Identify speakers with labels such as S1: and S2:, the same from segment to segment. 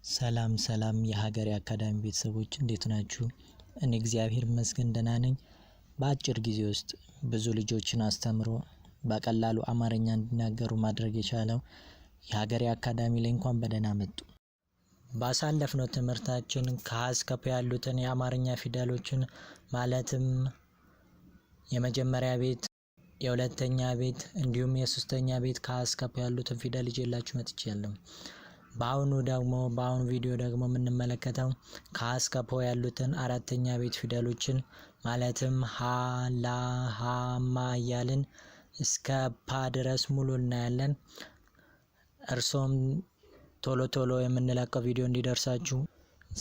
S1: ሰላም የሀገሬ አካዳሚ ቤተሰቦች እንዴት ናችሁ? እኔ እግዚአብሔር ይመስገን ደህና ነኝ። በአጭር ጊዜ ውስጥ ብዙ ልጆችን አስተምሮ በቀላሉ አማርኛ እንዲናገሩ ማድረግ የቻለው የሀገሬ አካዳሚ ላይ እንኳን በደህና መጡ። ባሳለፍነው ትምህርታችን ከሀ እስከ ፐ ያሉትን የአማርኛ ፊደሎችን ማለትም የመጀመሪያ ቤት፣ የሁለተኛ ቤት እንዲሁም የሶስተኛ ቤት ከሀ እስከ ፐ ያሉትን ፊደል ይዤላችሁ መጥቻለሁ። በአሁኑ ቪዲዮ ደግሞ የምንመለከተው ከሀ እስከ ፐ ያሉትን አራተኛ ቤት ፊደሎችን ማለትም ሀ፣ ላ፣ ሀ፣ ማ እያልን እስከ ፓ ድረስ ሙሉ እናያለን። እርሶም ቶሎ የምንለቀው ቪዲዮ እንዲደርሳችሁ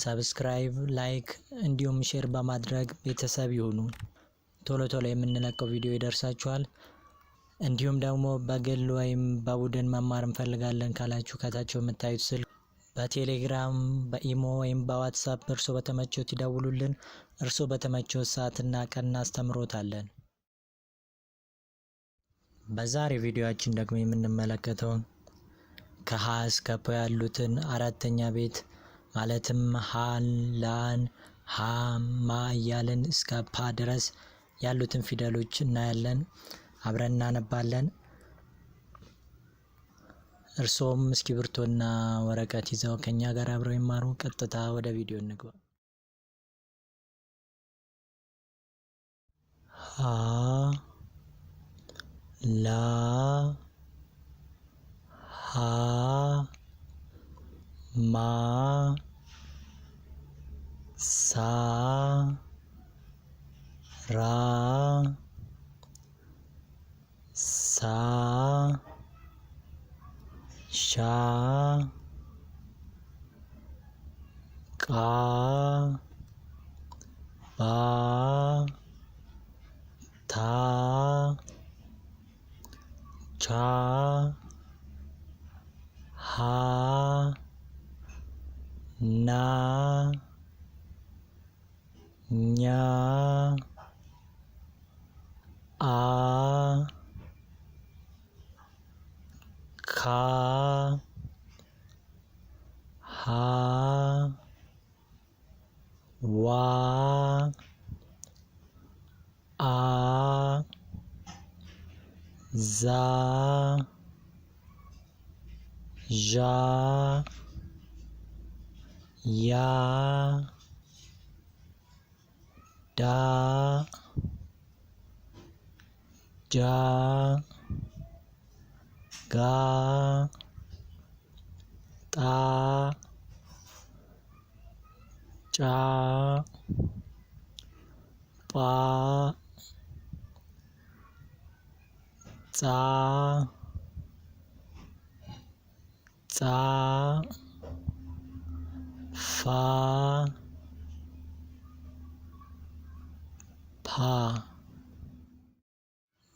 S1: ሰብስክራይብ፣ ላይክ እንዲሁም ሼር በማድረግ ቤተሰብ ይሁኑ። ቶሎ የምንለቀው ቪዲዮ ይደርሳችኋል። እንዲሁም ደግሞ በግል ወይም በቡድን መማር እንፈልጋለን ካላችሁ ከታች የምታዩት ስልክ በቴሌግራም፣ በኢሞ ወይም በዋትስአፕ እርሶ በተመቾት ይደውሉልን። እርሶ በተመቾት ሰዓትና ቀን እናስተምሮታለን። በዛሬ ቪዲዮአችን ደግሞ የምንመለከተው ከሀ እስከ ፐ ያሉትን አራተኛ ቤት ማለትም ሀን፣ ላን፣ ሀ፣ ማ እያልን እስከ ፓ ድረስ ያሉትን ፊደሎች እናያለን። አብረን እናነባለን። እርሶም እስክሪብቶና ወረቀት ይዘው ከኛ ጋር አብረው ይማሩ። ቀጥታ ወደ ቪዲዮ እንግባ። ሀ፣ ላ፣ ሀ፣ ማ፣ ሳ፣ ራ፣ ሳ፣ ሻ፣ ቃ፣ ባ፣ ታ፣ ቻ፣ ሀ፣ ና፣ ኛ፣ አ፣ ካ፣ ሀ፣ ዋ፣ አ፣ ዛ፣ ዣ፣ ያ፣ ዳ፣ ጃ፣ ጋ፣ ጣ፣ ጫ፣ ጳ፣ ጻ፣ ጻ፣ ፋ፣ ፓ።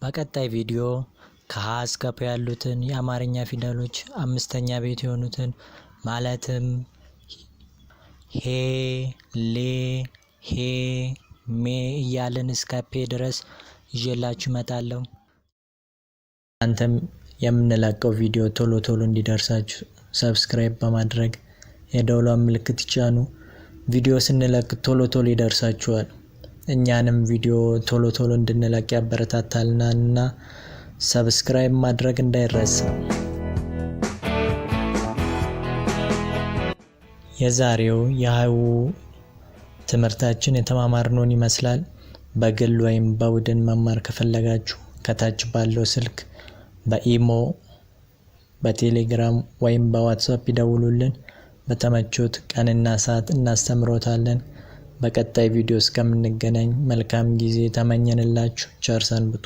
S1: በቀጣይ ቪዲዮ ከሀ እስከ ፐ ያሉትን የአማርኛ ፊደሎች አምስተኛ ቤት የሆኑትን ማለትም ሄ፣ ሌ፣ ሄ፣ ሜ እያልን እስከ ፔ ድረስ ይዤላችሁ እመጣለሁ። እናንተም የምንለቀው ቪዲዮ ቶሎ እንዲደርሳችሁ ሰብስክራይብ በማድረግ የደውሏን ምልክት ይጫኑ። ቪዲዮ ስንለቅ ቶሎ ይደርሳችኋል። እኛንም ቪዲዮ ቶሎ እንድንለቅ ያበረታታልናልና ሰብስክራይብ ማድረግ እንዳይረሳ። የዛሬው የሀሁ ትምህርታችን የተማማርነውን ይመስላል። በግል ወይም በቡድን መማር ከፈለጋችሁ ከታች ባለው ስልክ በኢሞ፣ በቴሌግራም ወይም በዋትስአፕ ይደውሉልን። በተመቾት ቀንና ሰዓት እናስተምሮታለን። በቀጣይ ቪዲዮ እስከምንገናኝ መልካም ጊዜ ተመኘንላችሁ። ቸር ሰንብቱ።